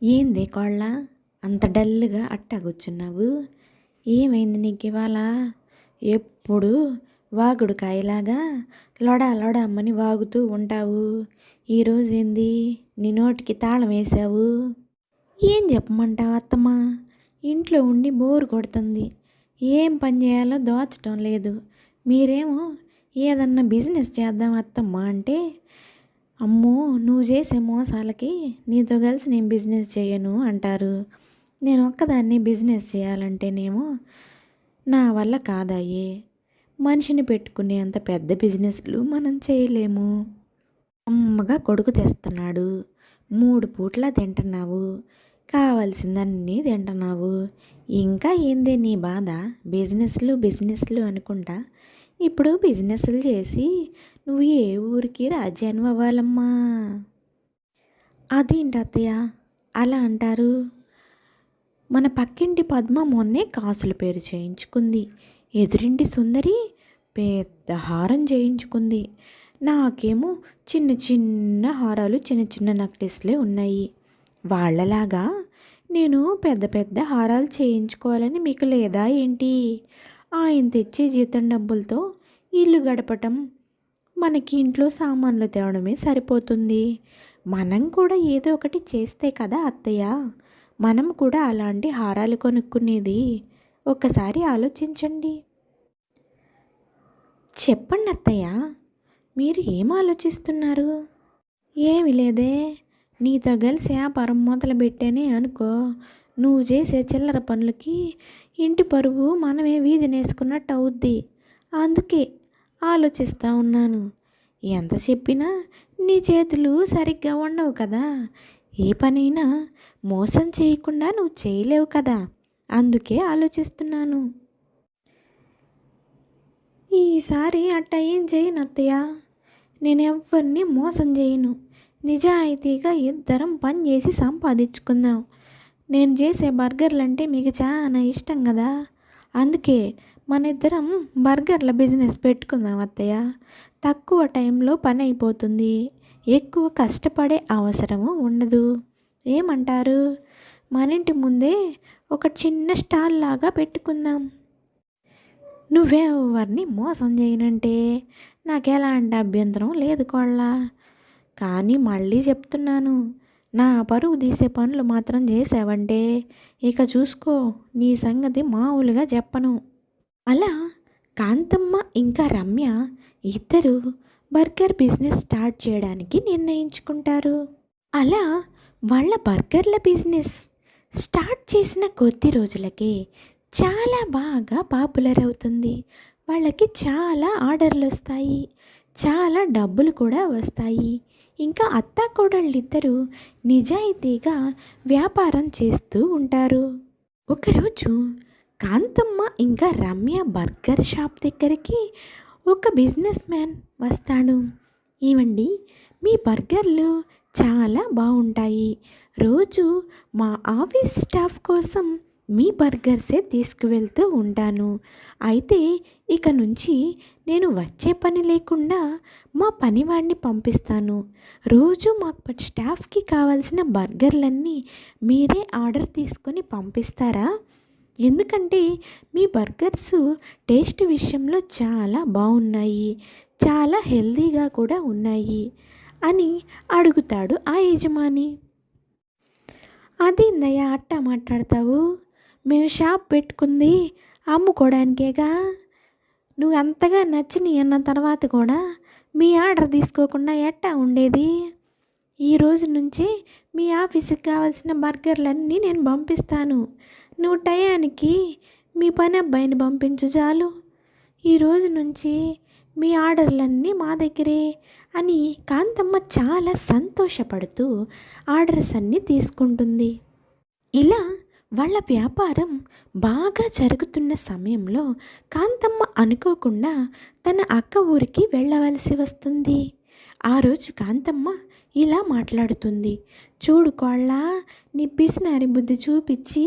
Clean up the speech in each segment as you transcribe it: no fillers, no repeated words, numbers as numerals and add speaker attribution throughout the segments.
Speaker 1: ఏందే కోళ్ళ అంత డల్గా అట్టా కూర్చున్నావు? ఏమైంది నీకు ఇవాళ? ఎప్పుడు వాగుడు కాయలాగా లొడ లొడ అమ్మని వాగుతూ ఉంటావు. ఈరోజు ఏంది నీ నోటికి తాళం వేసావు? ఏం చెప్పమంటావు అత్తమ్మ? ఇంట్లో ఉండి బోరు కొడుతుంది. ఏం పని చేయాలో దోచటం లేదు. మీరేమో ఏదన్నా బిజినెస్ చేద్దాం అత్తమ్మ అంటే, అమ్మో నువ్వు చేసే మోసాలకి నీతో కలిసి నేను బిజినెస్ చేయను అంటారు. నేను ఒక్కదాన్ని బిజినెస్ చేయాలంటేనేమో నా వల్ల కాదయ్యే. మనిషిని పెట్టుకునే అంత పెద్ద బిజినెస్లు మనం చేయలేము. అమ్మగా కొడుకు తెస్తున్నాడు, 3 పూట్ల తింటున్నావు, కావాల్సిందన్నీ తింటున్నావు. ఇంకా ఏందే నీ బాధ? బిజినెస్లు అనుకుంటా ఇప్పుడు బిజినెస్లు చేసి నువ్వు ఏ ఊరికి రాజ్యాన్ని అవ్వాలమ్మా? అదేంటి అత్తయ్య అలా అంటారు? మన పక్కింటి పద్మ మొన్నే కాసుల పేరు చేయించుకుంది. ఎదురింటి సుందరి పెద్ద హారం చేయించుకుంది. నాకేమో చిన్న చిన్న హారాలు, చిన్న చిన్న నెక్లెస్లే ఉన్నాయి. వాళ్ళలాగా నేను పెద్ద పెద్ద హారాలు చేయించుకోవాలని మీకు లేదా ఏంటి? ఆయన తెచ్చే జీతం డబ్బులతో ఇల్లు గడపటం, మనకి ఇంట్లో సామాన్లు తేవడమే సరిపోతుంది. మనం కూడా ఏదో ఒకటి చేస్తే కదా అత్తయ్య మనం కూడా అలాంటి హారాలు కొనుక్కునేది. ఒక్కసారి ఆలోచించండి. చెప్పండి అత్తయ్య, మీరు ఏం ఆలోచిస్తున్నారు? ఏమి లేదే, నీతో కలిసి వ్యాపారం మొదలు పెట్టానే అనుకో, నువ్వు చేసే చిల్లర పనులకి ఇంటి పరువు మనమే వీధినేసుకున్నట్టు అవుద్ది. అందుకే ఆలోచిస్తూ ఉన్నాను. ఎంత చెప్పినా నీ చేతులు సరిగ్గా ఉండవు కదా. ఏ పనైనా మోసం చేయకుండా నువ్వు చేయలేవు కదా. అందుకే ఆలోచిస్తున్నాను. ఈసారి అట్టా ఏం చేయను అత్తయ్య. నేను ఎవరిని మోసం చేయను. నిజాయితీగా ఇద్దరం పని చేసి సంపాదించుకుందాం. నేను చేసే బర్గర్లు అంటే మీకు చాలా ఇష్టం కదా. అందుకే మన ఇద్దరం బర్గర్ల బిజినెస్ పెట్టుకుందాం అత్తయ్య. తక్కువ టైంలో పని అయిపోతుంది, ఎక్కువ కష్టపడే అవసరము ఉండదు. ఏమంటారు? మన ఇంటి ముందే ఒక చిన్న స్టాల్ లాగా పెట్టుకుందాం. నువ్వెవరిని మోసం చేయనంటే నాకు ఎలాంటి అభ్యంతరం లేదు కోళ్ళ. కానీ మళ్ళీ చెప్తున్నాను, నా పరువు తీసే పనులు మాత్రం చేసావంటే ఇక చూసుకో, నీ సంగతి మామూలుగా చెప్పను. అలా కాంతమ్మ ఇంకా రమ్య ఇద్దరు బర్గర్ బిజినెస్ స్టార్ట్ చేయడానికి నిర్ణయించుకుంటారు. అలా వాళ్ళ బర్గర్ల బిజినెస్ స్టార్ట్ చేసిన కొద్ది రోజులకే చాలా బాగా పాపులర్ అవుతుంది. వాళ్ళకి చాలా ఆర్డర్లు వస్తాయి, చాలా డబ్బులు కూడా వస్తాయి. ఇంకా అత్తాకోడళ్ళిద్దరూ నిజాయితీగా వ్యాపారం చేస్తూ ఉంటారు. ఒకరోజు కాంతమ్మ ఇంకా రమ్య బర్గర్ షాప్ దగ్గరికి ఒక బిజినెస్ మ్యాన్ వస్తాడు. ఏమండి, మీ బర్గర్లు చాలా బాగుంటాయి. రోజు మా ఆఫీస్ స్టాఫ్ కోసం మీ బర్గర్సే తీసుకువెళ్తూ ఉంటాను. అయితే ఇక నుంచి నేను వచ్చే పని లేకుండా మా పనివాడిని పంపిస్తాను. రోజు మా స్టాఫ్కి కావాల్సిన బర్గర్లన్నీ మీరే ఆర్డర్ తీసుకొని పంపిస్తారా? ఎందుకంటే మీ బర్గర్స్ టేస్ట్ విషయంలో చాలా బాగున్నాయి, చాలా హెల్తీగా కూడా ఉన్నాయి అని అడుగుతాడు ఆ యజమాని. అదేందయ్యా అట్టా మాట్లాడతావు? మేము షాప్ పెట్టుకుంది అమ్ముకోవడానికేగా. నువ్వు అంతగా నచ్చిని అన్న తర్వాత కూడా మీ ఆర్డర్ తీసుకోకుండా ఎట్టా ఉండేది? ఈ రోజు నుంచి మీ ఆఫీస్కి కావాల్సిన బర్గర్లన్నీ నేను పంపిస్తాను. నువ్వు టయానికి మీ పని అబ్బాయిని పంపించు చాలు. ఈ రోజు నుంచి మీ ఆర్డర్లన్నీ మా దగ్గరే అని కాంతమ్మ చాలా సంతోషపడుతూ ఆర్డర్స్ అన్నీ తీసుకుంటుంది. ఇలా వాళ్ళ వ్యాపారం బాగా జరుగుతున్న సమయంలో కాంతమ్మ అనుకోకుండా తన అక్క ఊరికి వెళ్ళవలసి వస్తుంది. ఆ రోజు కాంతమ్మ ఇలా మాట్లాడుతుంది. చూడు కోళ్ళ, నీ పిసినారి బుద్ధి చూపించి,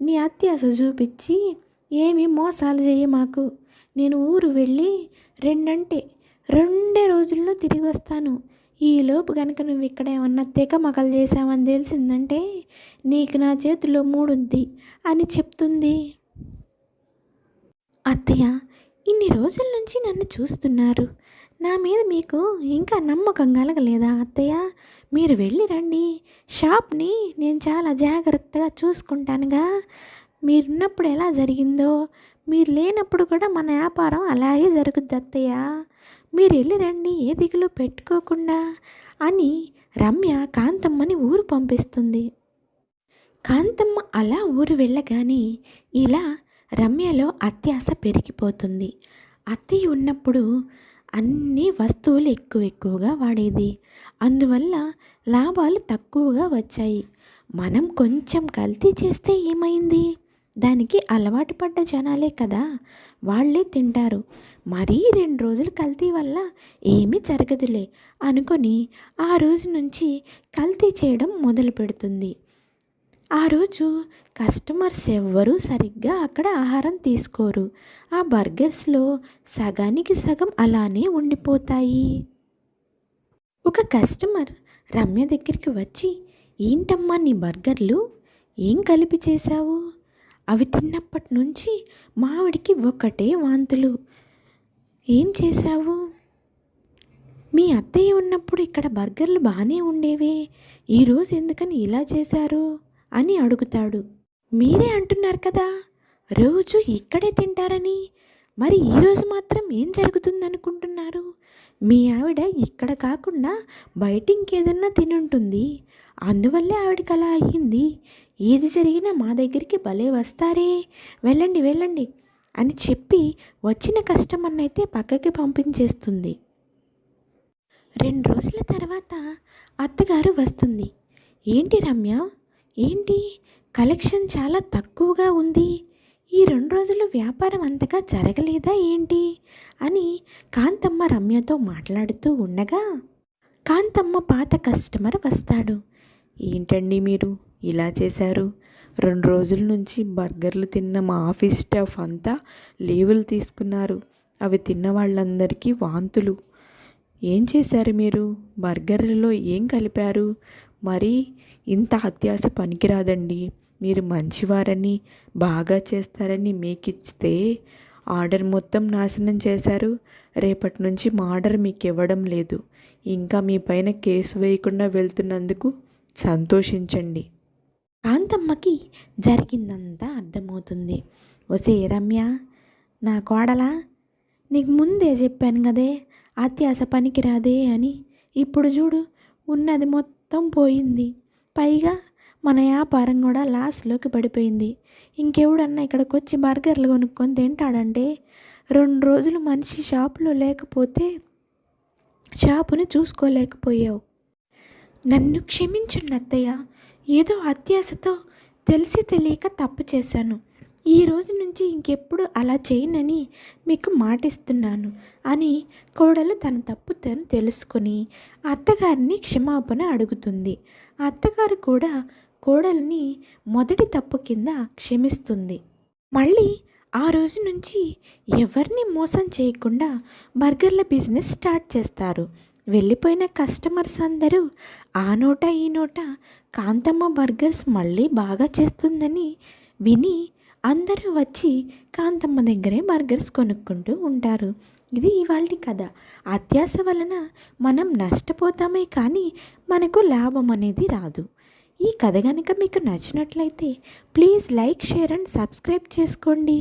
Speaker 1: నీ అత్యాస చూపించి ఏమీ మోసాలు చేయ మాకు. నేను ఊరు వెళ్ళి 2 రోజుల్లో తిరిగి వస్తాను. ఈలోపు కనుక నువ్వు ఇక్కడ ఏమన్నా తెకమకలు చేసావని తెలిసిందంటే నీకు నా చేతిలో మూడుద్ది అని చెప్తుంది. అత్తయ్య, ఇన్ని రోజుల నుంచి నన్ను చూస్తున్నారు, నా మీద మీకు ఇంకా నమ్మకం కలగలేదా అత్తయ్య? మీరు వెళ్ళి రండి, షాప్ని నేను చాలా జాగ్రత్తగా చూసుకుంటానుగా. మీరున్నప్పుడు ఎలా జరిగిందో మీరు లేనప్పుడు కూడా మన వ్యాపారం అలాగే జరుగుద్ది అత్తయ్య. మీరు వెళ్ళి రండి, ఏ దిగులు పెట్టుకోకుండా అని రమ్య కాంతమ్మని ఊరు పంపిస్తుంది. కాంతమ్మ అలా ఊరు వెళ్ళగానే ఇలా రమ్యలో అత్యాశ పెరిగిపోతుంది. అత్తయ్య ఉన్నప్పుడు అన్ని వస్తువులు ఎక్కువగా వాడేది, అందువల్ల లాభాలు తక్కువగా వచ్చాయి. మనం కొంచెం కల్తీ చేస్తే ఏమైంది? దానికి అలవాటు పడ్డ జనాలే కదా, వాళ్ళే తింటారు. మరీ 2 రోజులు కల్తీ వల్ల ఏమీ జరగదులే అనుకొని ఆ రోజు నుంచి కల్తీ చేయడం మొదలు పెడుతుంది. ఆ రోజు కస్టమర్స్ ఎవ్వరూ సరిగ్గా అక్కడ ఆహారం తీసుకోరు. ఆ బర్గర్స్లో సగానికి సగం అలానే ఉండిపోతాయి. ఒక కస్టమర్ రమ్య దగ్గరికి వచ్చి, ఏంటమ్మా నీ బర్గర్లు ఏం కలిపి చేశావు? అవి తిన్నప్పటి నుంచి మావిడికి ఒకటే వాంతులు. ఏం చేశావు? మీ అత్తయ్య ఉన్నప్పుడు ఇక్కడ బర్గర్లు బాగానే ఉండేవే, ఈరోజు ఎందుకని ఇలా చేశారు అని అడుగుతాడు. మీరే అంటున్నారు కదా రోజు ఇక్కడే తింటారని, మరి ఈరోజు మాత్రం ఏం జరుగుతుందనుకుంటున్నారు? మీ ఆవిడ ఇక్కడ కాకుండా బయట ఇంకేదన్నా తినుంటుంది, అందువల్లే ఆవిడకి అలా అయ్యింది. ఏది జరిగినా మా దగ్గరికి భలే వస్తారే, వెళ్ళండి వెళ్ళండి అని చెప్పి వచ్చిన కస్టమర్ని అయితే పక్కకి పంపించేస్తుంది. 2 రోజుల తర్వాత అత్తగారు వస్తుంది. ఏంటి రమ్య, ఏంటి కలెక్షన్ చాలా తక్కువగా ఉంది, ఈ 2 రోజులు వ్యాపారం అంతగా జరగలేదా ఏంటి అని కాంతమ్మ రమ్యతో మాట్లాడుతూ ఉండగా కాంతమ్మ పాత కస్టమర్ వస్తాడు. ఏంటండి మీరు ఇలా చేశారు? 2 రోజుల నుంచి బర్గర్లు తిన్న మా ఆఫీస్ స్టాఫ్ అంతా లీవులు తీసుకున్నారు, అవి తిన్న వాళ్ళందరికీ వాంతులు. ఏం చేశారు మీరు? బర్గర్లలో ఏం కలిపారు? మరి ఇంత అత్యాశ పనికిరాదండి. మీరు మంచివారని బాగా చేస్తారని మీకిస్తే ఆర్డర్ మొత్తం నాశనం చేశారు. రేపటి నుంచి మా ఆర్డర్ మీకు ఇవ్వడం లేదు. ఇంకా మీ పైన కేసు వేయకుండా వెళ్తున్నందుకు సంతోషించండి. కాంతమ్మకి జరిగిందంతా అర్థమవుతుంది. ఒసే రమ్య, నా కోడలా, నీకు ముందే చెప్పాను కదే అత్యాశ పనికిరాదే అని. ఇప్పుడు చూడు, ఉన్నది మొత్తం పోయింది, పైగా మన వ్యాపారం కూడా లాస్లోకి పడిపోయింది. ఇంకెవడన్నా ఇక్కడికి వచ్చి బర్గర్లు కొనుక్కొని తింటాడంటే? 2 రోజులు మనిషి షాపులో లేకపోతే షాపుని చూసుకోలేకపోయావు. నన్ను క్షమించండి అత్తయ్య, ఏదో అత్యాశతో తెలిసి తెలియక తప్పు చేశాను. ఈ రోజు నుంచి ఇంకెప్పుడు అలా చేయనని మీకు మాటిస్తున్నాను అని కోడలు తన తప్పు తను తెలుసుకొని అత్తగారిని క్షమాపణ అడుగుతుంది. అత్తగారు కూడా కోడలిని మొదటి తప్పు కింద క్షమిస్తుంది. మళ్ళీ ఆ రోజు నుంచి ఎవరిని మోసం చేయకుండా బర్గర్ల బిజినెస్ స్టార్ట్ చేస్తారు. వెళ్ళిపోయిన కస్టమర్స్ అందరూ ఆ నోట ఈ నోట కాంతమ్మ బర్గర్స్ మళ్ళీ బాగా చేస్తుందని విని అందరూ వచ్చి కాంతమ్మ దగ్గరే బర్గర్స్ కొనుక్కుంటూ ఉంటారు. ఇది ఇవాల్టి కథ. అత్యాశ వలన మనం నష్టపోతామే కానీ మనకు లాభం అనేది రాదు. ఈ కథ కనుక మీకు నచ్చినట్లయితే please like, share and subscribe చేసుకోండి.